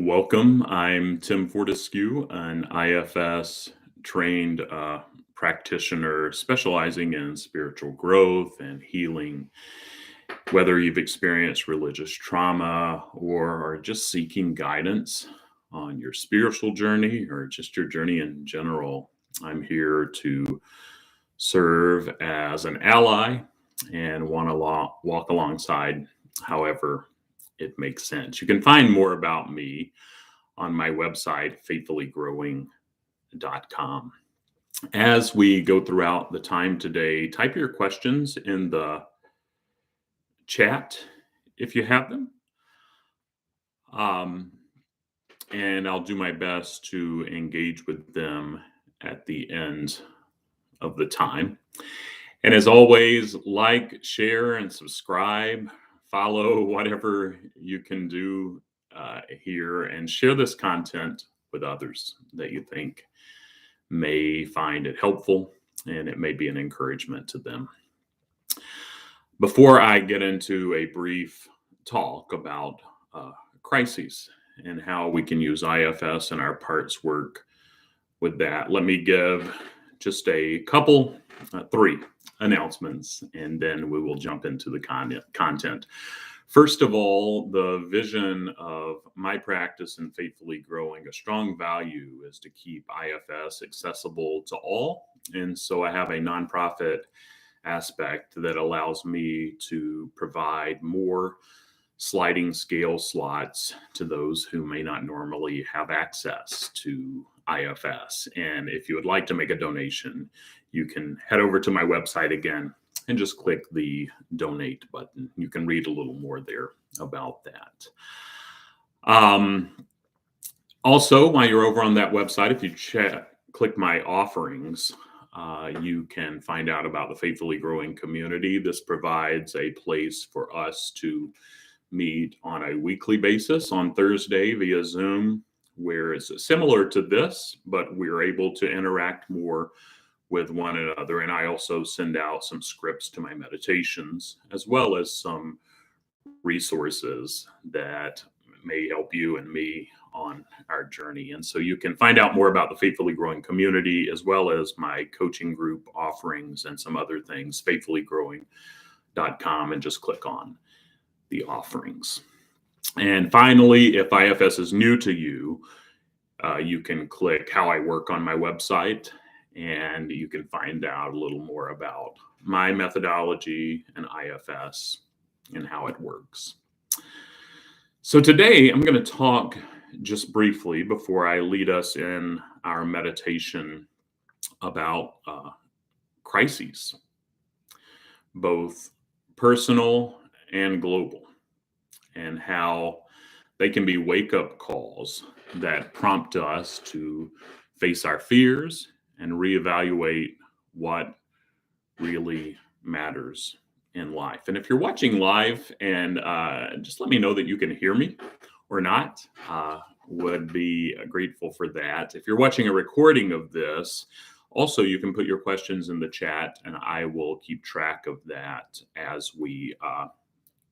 Welcome. I'm Tim Fortescue, an IFS trained practitioner specializing in spiritual growth and healing. Whether you've experienced religious trauma or are just seeking guidance on your spiritual journey or just your journey in general, I'm here to serve as an ally and want to walk alongside however it makes sense. You can find more about me on my website, faithfullygrowing.com. As we go throughout the time today, type your questions in the chat if you have them. And I'll do my best to engage with them at the end of the time. And as always, like, share, and subscribe, follow whatever you can do here, and share this content with others that you think may find it helpful and it may be an encouragement to them. Before I get into a brief talk about crises and how we can use IFS and our parts work with that, let me give just a couple, three announcements, and then we will jump into the content. First of all, the vision of my practice in Faithfully Growing, a strong value is to keep IFS accessible to all. And so I have a nonprofit aspect that allows me to provide more sliding scale slots to those who may not normally have access to IFS. And if you would like to make a donation, you can head over to my website again and just click the donate button. You can read a little more there about that. Also, while you're over on that website, if you click my offerings, you can find out about the Faithfully Growing community. This provides a place for us to meet on a weekly basis on Thursday via Zoom, where it's similar to this, but we're able to interact more with one another. And I also send out some scripts to my meditations, as well as some resources that may help you and me on our journey. And so you can find out more about the Faithfully Growing community, as well as my coaching group offerings and some other things, faithfullygrowing.com, and just click on the offerings. And finally, if IFS is new to you, you can click how I work on my website, and you can find out a little more about my methodology and IFS and how it works. So today I'm going to talk just briefly before I lead us in our meditation about crises, both personal and global, and how they can be wake-up calls that prompt us to face our fears and reevaluate what really matters in life. And if you're watching live, and just let me know that you can hear me or not, would be grateful for that. If you're watching a recording of this, also you can put your questions in the chat, and I will keep track of that as we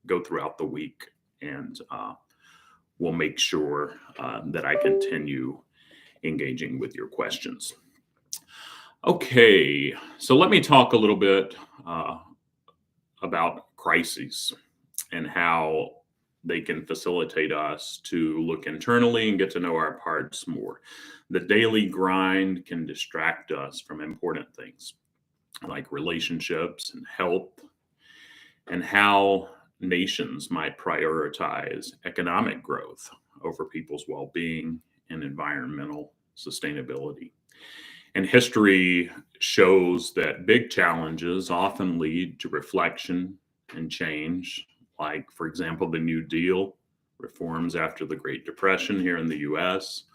go throughout the week, and we'll make sure that I continue engaging with your questions. Okay, so let me talk a little bit about crises and how they can facilitate us to look internally and get to know our parts more. The daily grind can distract us from important things like relationships and health, and how nations might prioritize economic growth over people's well-being and environmental sustainability. And history shows that big challenges often lead to reflection and change, like, for example, the New Deal, reforms after the Great Depression here in the US,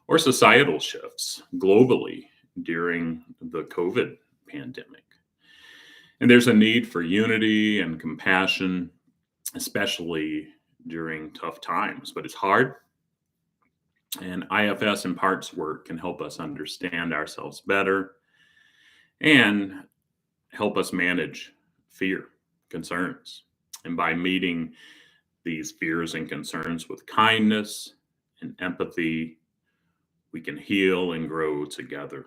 or societal shifts globally during the COVID pandemic. And there's a need for unity and compassion, especially during tough times, but it's hard. And IFS and parts work can help us understand ourselves better and help us manage fear, concerns. And by meeting these fears and concerns with kindness and empathy, we can heal and grow together.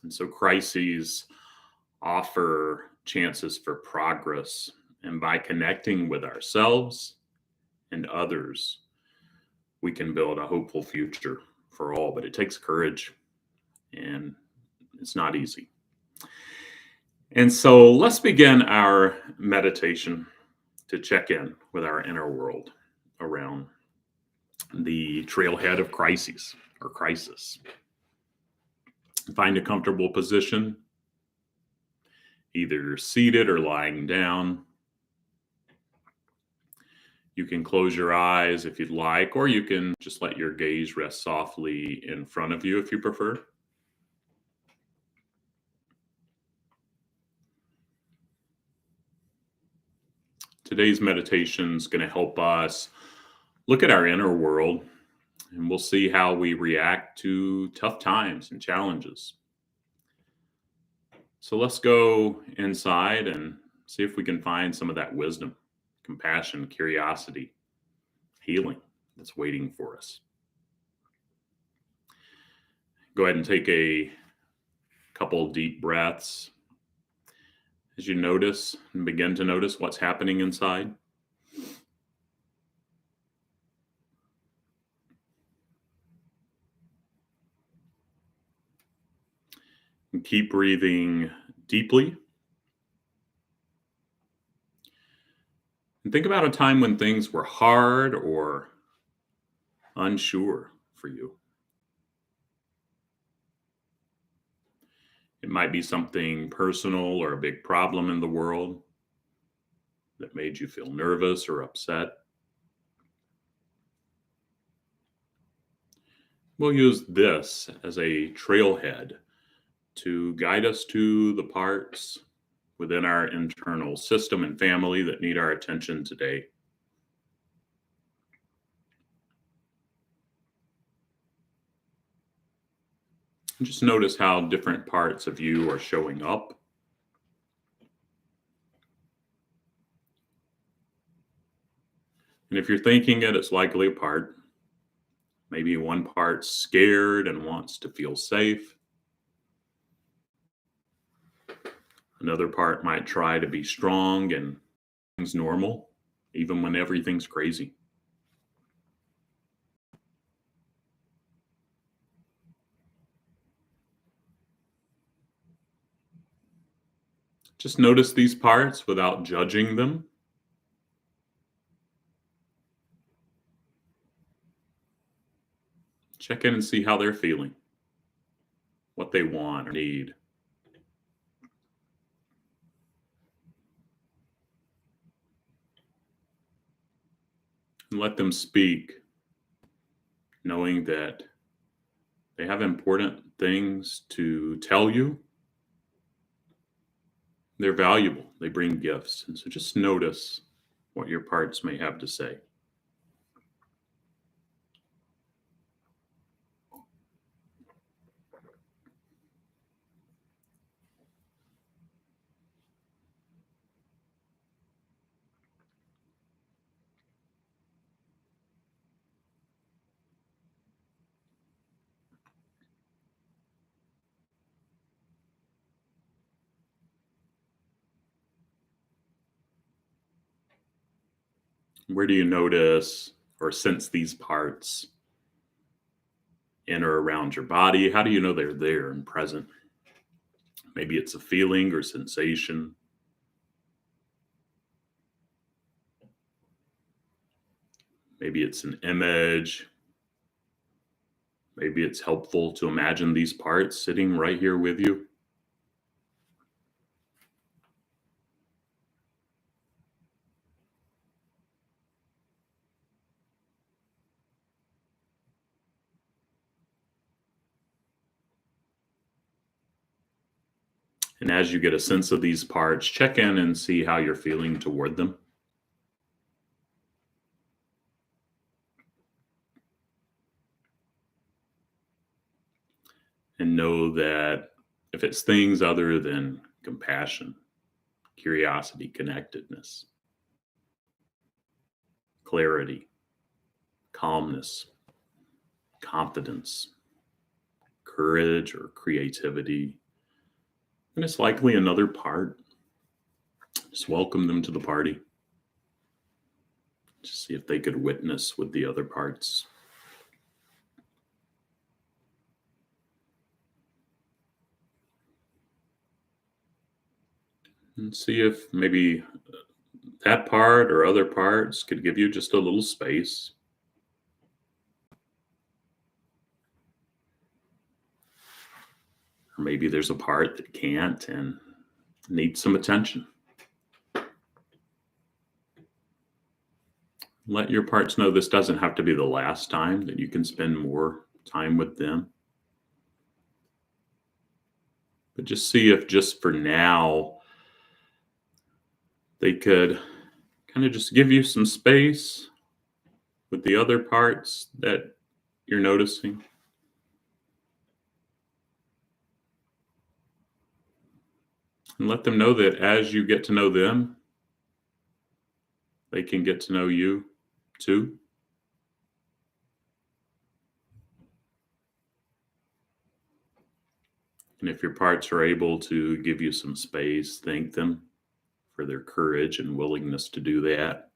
And so crises offer chances for progress. And by connecting with ourselves and others, we can build a hopeful future for all. But it takes courage, and it's not easy. And so let's begin our meditation to check in with our inner world around the trailhead of crises or crisis. Find a comfortable position, either seated or lying down. You can close your eyes if you'd like, or you can just let your gaze rest softly in front of you if you prefer. Today's meditation is going to help us look at our inner world, and we'll see how we react to tough times and challenges. So let's go inside and see if we can find some of that wisdom, compassion, curiosity, healing that's waiting for us. Go ahead and take a couple deep breaths as you notice and begin to notice what's happening inside. And keep breathing deeply. And think about a time when things were hard or unsure for you. It might be something personal or a big problem in the world that made you feel nervous or upset. We'll use this as a trailhead to guide us to the parts within our internal system and family that need our attention today. And just notice how different parts of you are showing up. And if you're thinking it, it's likely a part. Maybe one part's scared and wants to feel safe. Another part might try to be strong and things normal, even when everything's crazy. Just notice these parts without judging them. Check in and see how they're feeling, what they want or need. And let them speak, knowing that they have important things to tell you. They're valuable. They bring gifts. And so just notice what your parts may have to say. Where do you notice or sense these parts in or around your body? How do you know they're there and present? Maybe it's a feeling or sensation. Maybe it's an image. Maybe it's helpful to imagine these parts sitting right here with you. And as you get a sense of these parts, check in and see how you're feeling toward them. And know that if it's things other than compassion, curiosity, connectedness, clarity, calmness, confidence, courage, or creativity, and it's likely another part. Just welcome them to the party. Just see if they could witness with the other parts. And see if maybe that part or other parts could give you just a little space. Or maybe there's a part that can't and needs some attention. Let your parts know this doesn't have to be the last time, that you can spend more time with them. But just see if just for now, they could kind of just give you some space with the other parts that you're noticing. And let them know that as you get to know them, they can get to know you too. And if your parts are able to give you some space, thank them for their courage and willingness to do that.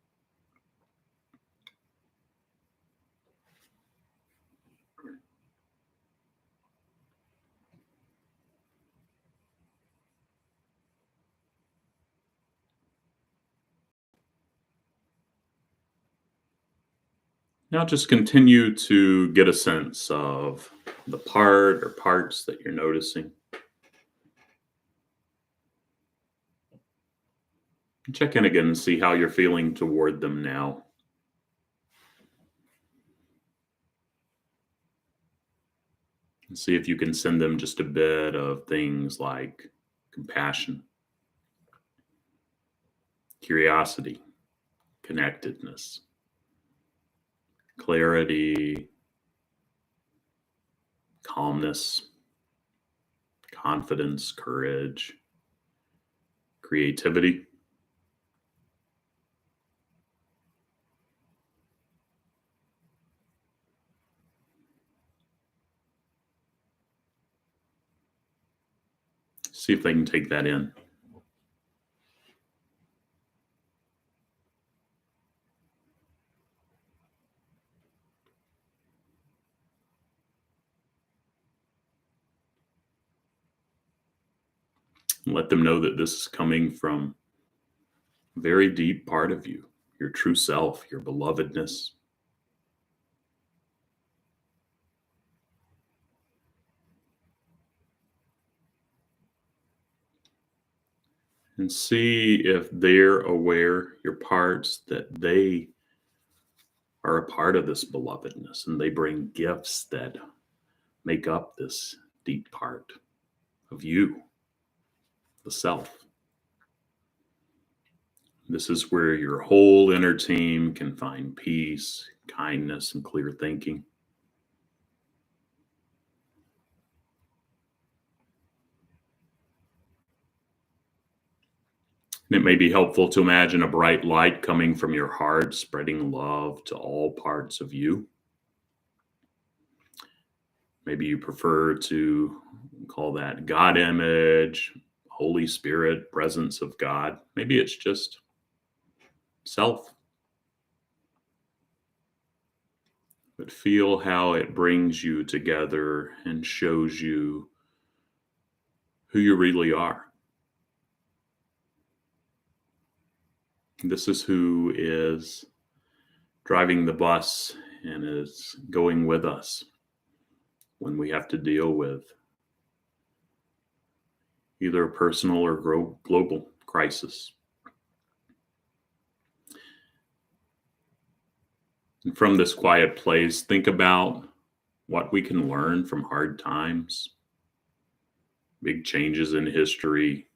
Now just continue to get a sense of the part or parts that you're noticing. Check in again and see how you're feeling toward them now. And see if you can send them just a bit of things like compassion, curiosity, connectedness, clarity, calmness, confidence, courage, creativity. See if they can take that in. And let them know that this is coming from a very deep part of you, your true self, your belovedness. And see if they're aware, your parts, that they are a part of this belovedness and they bring gifts that make up this deep part of you, the self. This is where your whole inner team can find peace, kindness, and clear thinking. And it may be helpful to imagine a bright light coming from your heart, spreading love to all parts of you. Maybe you prefer to call that God image, Holy Spirit, presence of God. Maybe it's just self. But feel how it brings you together and shows you who you really are. This is who is driving the bus and is going with us when we have to deal with either a personal or global crisis. And from this quiet place, think about what we can learn from hard times, big changes in history.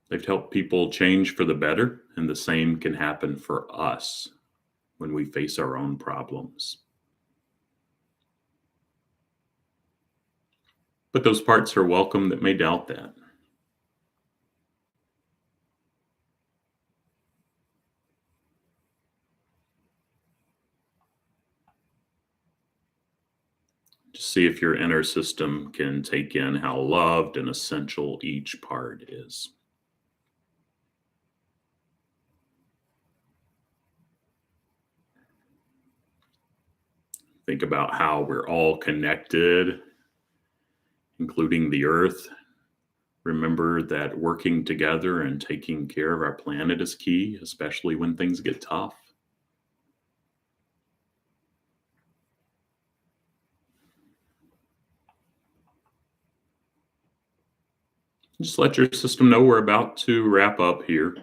They've helped people change for the better, and the same can happen for us when we face our own problems. But those parts are welcome that may doubt that. Just see if your inner system can take in how loved and essential each part is. Think about how we're all connected, including the earth. Remember that working together and taking care of our planet is key, especially when things get tough. Just let your system know we're about to wrap up here,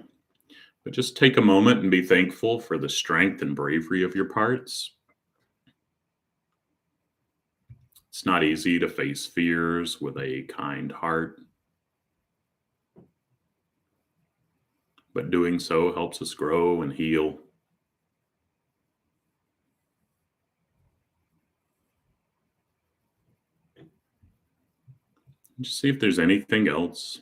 but just take a moment and be thankful for the strength and bravery of your parts. It's not easy to face fears with a kind heart, but doing so helps us grow and heal. Just see if there's anything else.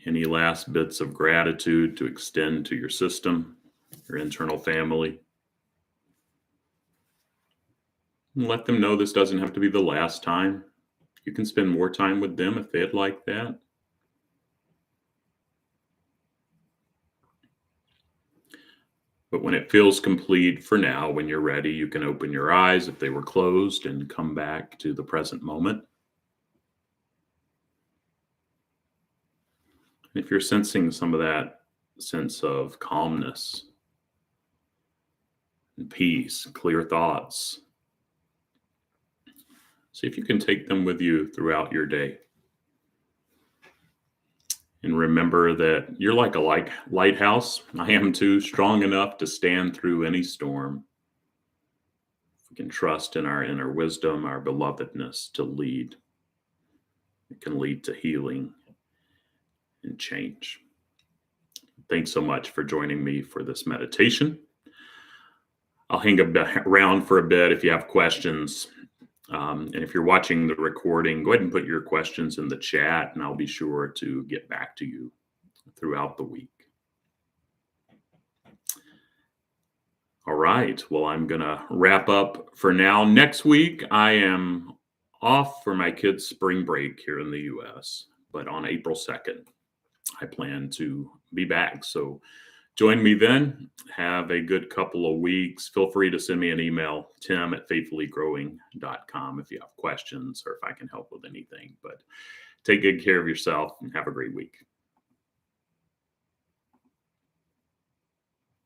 Any last bits of gratitude to extend to your system, your internal family. And let them know this doesn't have to be the last time. You can spend more time with them if they'd like that. But when it feels complete for now, when you're ready, you can open your eyes if they were closed and come back to the present moment. If you're sensing some of that sense of calmness and peace, clear thoughts, see if you can take them with you throughout your day. And remember that you're like a lighthouse. I am too, strong enough to stand through any storm. We can trust in our inner wisdom, our belovedness to lead. It can lead to healing and change. Thanks so much for joining me for this meditation. I'll hang around for a bit if you have questions. And if you're watching the recording, go ahead and put your questions in the chat, and I'll be sure to get back to you throughout the week. All right. Well, I'm going to wrap up for now. Next week, I am off for my kids' spring break here in the U.S., but on April 2nd, I plan to be back. So join me then. Have a good couple of weeks. Feel free to send me an email, tim@faithfullygrowing.com, if you have questions or if I can help with anything. But take good care of yourself and have a great week.